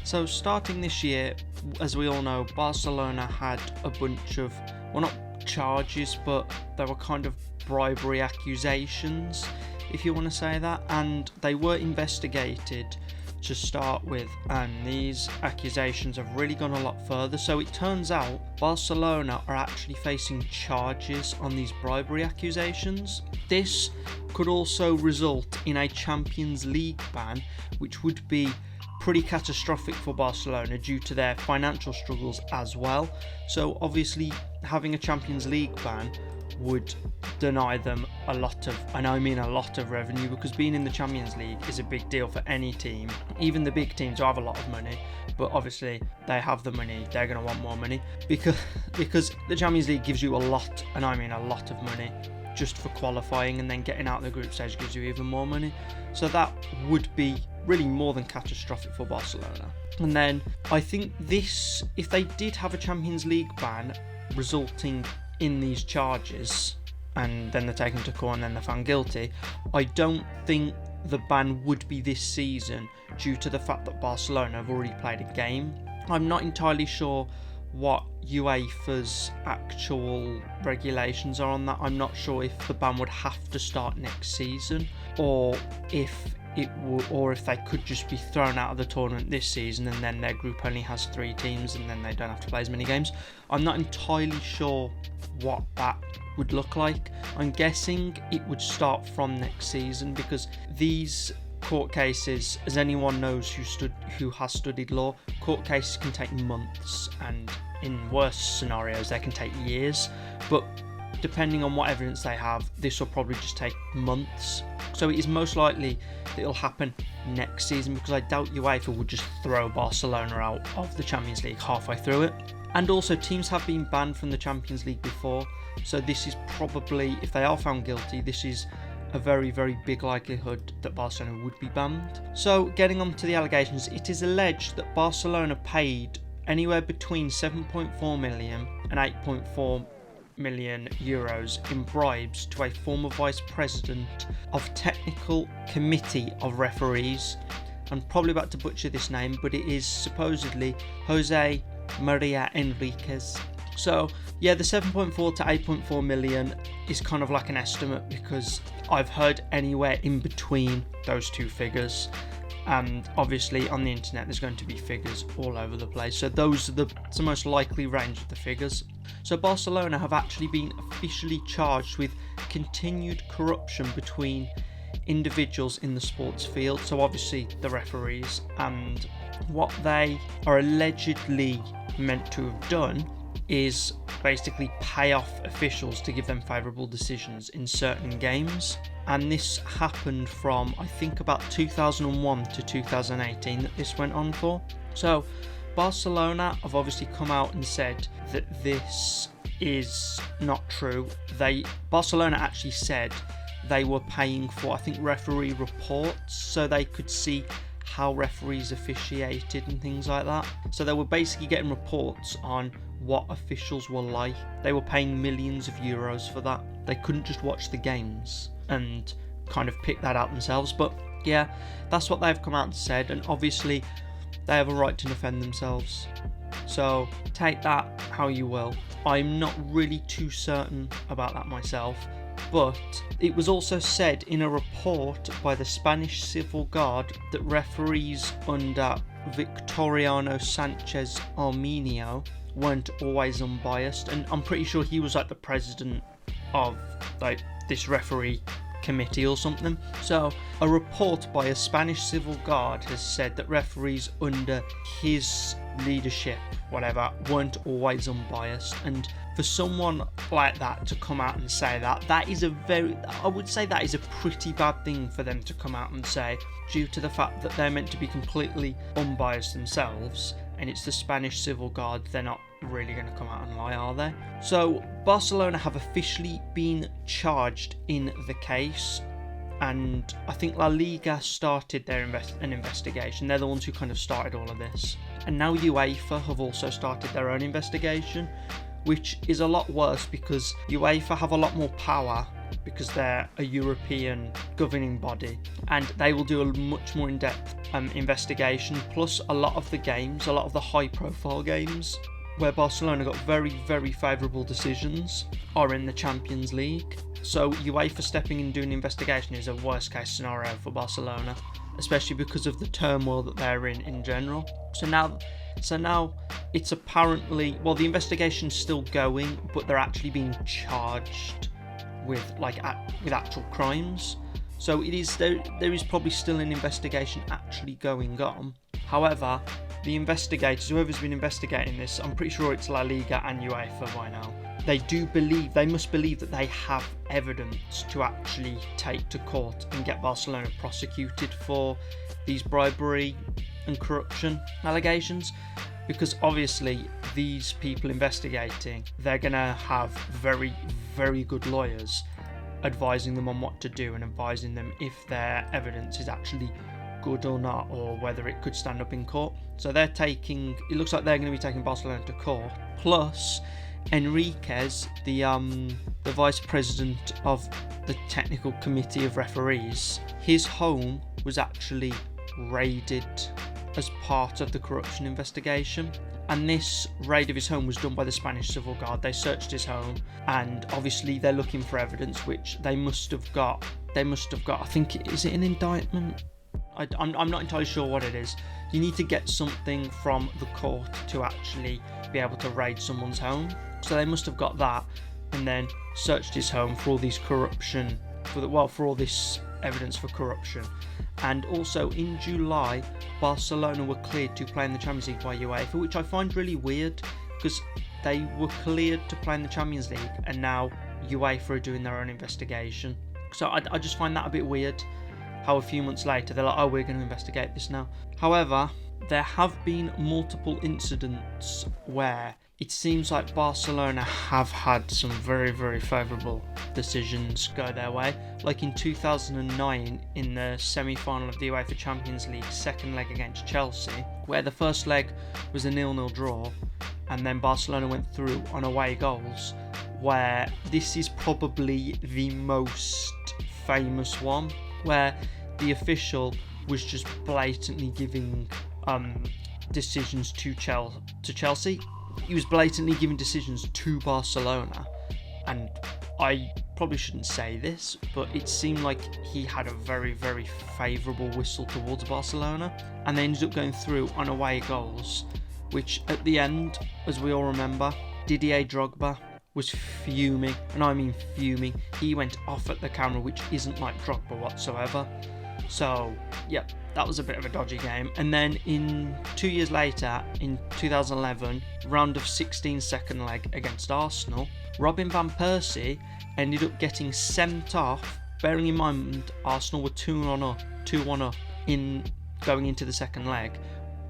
So starting this year, as we all know, Barcelona had a bunch of, well, not charges, but they were kind of bribery accusations, if you want to say that, and they were investigated to start with, and these accusations have really gone a lot further. So it turns out Barcelona are actually facing charges on these bribery accusations. This could also result in a Champions League ban, which would be pretty catastrophic for Barcelona due to their financial struggles as well. So obviously having a Champions League ban would deny them a lot of revenue, because being in the Champions League is a big deal for any team. Even the big teams have a lot of money, but obviously they have the money, they're going to want more money, because the Champions League gives you a lot of money just for qualifying, and then getting out of the group stage gives you even more money. So that would be really more than catastrophic for Barcelona. And then I think this, if they did have a Champions League ban resulting in these charges, and then they're taken to court and then they're found guilty, I don't think the ban would be this season due to the fact that Barcelona have already played a game. I'm not entirely sure what UEFA's actual regulations are on that. I'm not sure if the ban would have to start next season, or if they could just be thrown out of the tournament this season, and then their group only has 3 teams and then they don't have to play as many games. I'm not entirely sure what that would look like. I'm guessing it would start from next season, because these court cases, as anyone knows who has studied law, court cases can take months, and in worse scenarios they can take years, but depending on what evidence they have, this will probably just take months. So it is most likely that it'll happen next season, because I doubt UEFA would just throw Barcelona out of the Champions League halfway through it. And also, teams have been banned from the Champions League before, so this is probably, if they are found guilty, this is a very, very big likelihood that Barcelona would be banned. So getting on to the allegations, it is alleged that Barcelona paid anywhere between 7.4 million and 8.4 million euros in bribes to a former vice president of technical committee of referees. I'm probably about to butcher this name, but it is supposedly Jose Maria Enriquez. So yeah, the 7.4 to 8.4 million is kind of like an estimate, because I've heard anywhere in between those two figures, and obviously on the internet there's going to be figures all over the place, so those are the most likely range of the figures. So Barcelona have actually been officially charged with continued corruption between individuals in the sports field, so obviously the referees, and what they are allegedly meant to have done is basically pay off officials to give them favourable decisions in certain games. And this happened from, I think, about 2001 to 2018 that this went on for. So Barcelona have obviously come out and said that this is not true. Barcelona actually said they were paying for, I think, referee reports so they could see how referees officiated and things like that. So they were basically getting reports on what officials were like. They were paying millions of euros for that. They couldn't just watch the games and kind of pick that out themselves. But yeah, that's what they've come out and said, and obviously they have a right to defend themselves. So take that how you will. I'm not really too certain about that myself, but it was also said in a report by the Spanish Civil Guard that referees under Victoriano Sanchez Arminio weren't always unbiased, and I'm pretty sure he was like the president of like this referee committee or something. So a report by a Spanish Civil Guard has said that referees under his leadership, whatever, weren't always unbiased, and for someone like that to come out and say that is I would say that is a pretty bad thing for them to come out and say, due to the fact that they're meant to be completely unbiased themselves, and it's the Spanish Civil Guard. They're not really going to come out and lie, are they? So Barcelona have officially been charged in the case, and I think La Liga started an investigation. They're the ones who kind of started all of this, and now UEFA have also started their own investigation, which is a lot worse because UEFA have a lot more power because they're a European governing body, and they will do a much more in-depth investigation. Plus, a lot of the high-profile games where Barcelona got very, very favourable decisions are in the Champions League. So UEFA stepping in and doing an investigation is a worst-case scenario for Barcelona, especially because of the turmoil that they're in general. So now it's apparently, well, the investigation's still going, but they're actually being charged with actual crimes. So there is probably still an investigation actually going on. However, the investigators, whoever's been investigating this, I'm pretty sure it's La Liga and UEFA by now, they must believe that they have evidence to actually take to court and get Barcelona prosecuted for these bribery and corruption allegations, because obviously these people investigating, they're gonna have very, very good lawyers advising them on what to do and advising them if their evidence is actually good or not, or whether it could stand up in court. So it looks like they're going to be taking Barcelona to court. Plus, Enriquez, the vice president of the technical committee of referees, his home was actually raided as part of the corruption investigation. And this raid of his home was done by the Spanish Civil Guard. They searched his home, and obviously they're looking for evidence, which they must have got. I think, is it an indictment? I'm not entirely sure what it is. You need to get something from the court to actually be able to raid someone's home. So they must have got that, and then searched his home for all these for all this evidence for corruption. And also in July, Barcelona were cleared to play in the Champions League by UEFA, which I find really weird because they were cleared to play in the Champions League and now UEFA are doing their own investigation. So I just find that a bit weird, how a few months later they're like, oh, we're going to investigate this now. However, there have been multiple incidents where it seems like Barcelona have had some very, very favourable decisions go their way. Like in 2009, in the semi-final of the UEFA Champions League second leg against Chelsea, where the first leg was a 0-0 draw, and then Barcelona went through on away goals, where this is probably the most famous one, where the official was just blatantly giving decisions to Chelsea. He was blatantly giving decisions to Barcelona, and I probably shouldn't say this, but it seemed like he had a very, very favourable whistle towards Barcelona, and they ended up going through on away goals, which at the end, as we all remember, Didier Drogba was fuming, and I mean fuming. He went off at the camera, which isn't like Drogba whatsoever. So, yeah, that was a bit of a dodgy game. And then 2 years later, in 2011, round of 16 second leg against Arsenal, Robin van Persie ended up getting sent off, bearing in mind Arsenal were 2-1 up in going into the second leg.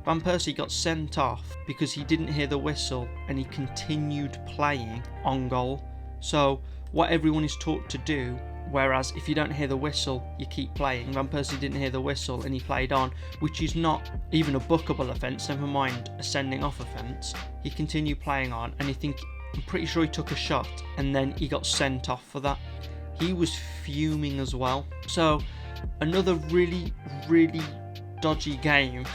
Van Persie got sent off because he didn't hear the whistle and he continued playing on goal. So what everyone is taught to do, whereas if you don't hear the whistle, you keep playing. Van Persie didn't hear the whistle and he played on, which is not even a bookable offence, never mind a sending off offence. He continued playing on, and I'm pretty sure he took a shot and then he got sent off for that. He was fuming as well. So another really, really dodgy game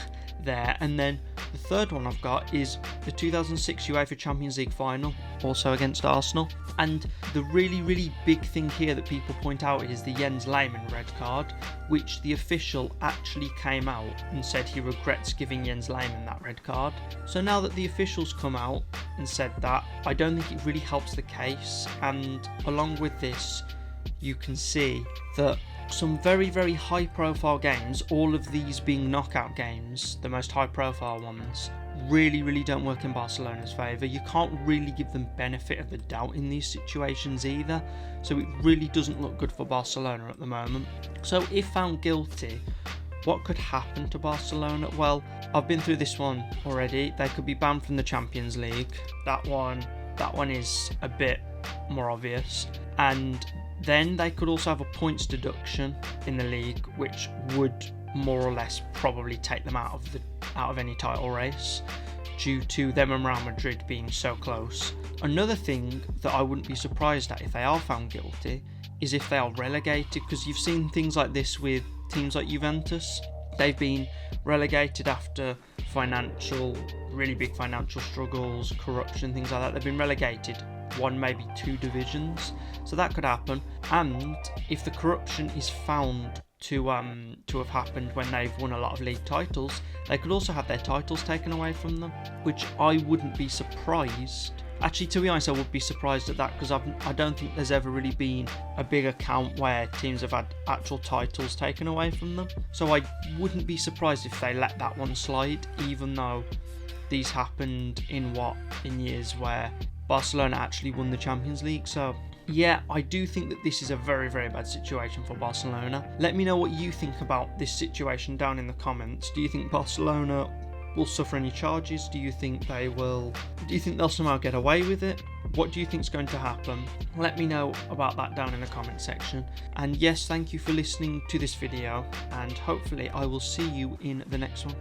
there. And then the third one I've got is the 2006 UEFA Champions League final, also against Arsenal. And the really, really big thing here that people point out is the Jens Lehmann red card, which the official actually came out and said he regrets giving Jens Lehmann that red card. So now that the officials come out and said that, I don't think it really helps the case. And along with this, you can see that some very, very high profile games, all of these being knockout games, the most high profile ones, really, really don't work in Barcelona's favour. You can't really give them benefit of the doubt in these situations either. So it really doesn't look good for Barcelona at the moment. So if found guilty, what could happen to Barcelona? Well, I've been through this one already. They could be banned from the Champions League. That one is a bit more obvious. And then they could also have a points deduction in the league, which would more or less probably take them out of any title race. due to them and Real Madrid being so close. Another thing that I wouldn't be surprised at if they are found guilty is if they are relegated, because you've seen things like this with teams like Juventus. They've been relegated after really big financial struggles, corruption, things like that. They've been relegated 1, maybe 2 divisions, so that could happen. And if the corruption is found to have happened when they've won a lot of league titles, they could also have their titles taken away from them, which I wouldn't be surprised. Actually, to be honest, I would be surprised at that, because I don't think there's ever really been a big account where teams have had actual titles taken away from them. So I wouldn't be surprised if they let that one slide, even though these happened in years where Barcelona actually won the Champions League. So yeah, I do think that this is a very, very bad situation for Barcelona. Let me know what you think about this situation down in the comments. Do you think Barcelona will suffer any charges? Do you think they'll somehow get away with it? What do you think is going to happen? Let me know about that down in the comment section. And yes, thank you for listening to this video, and hopefully I will see you in the next one.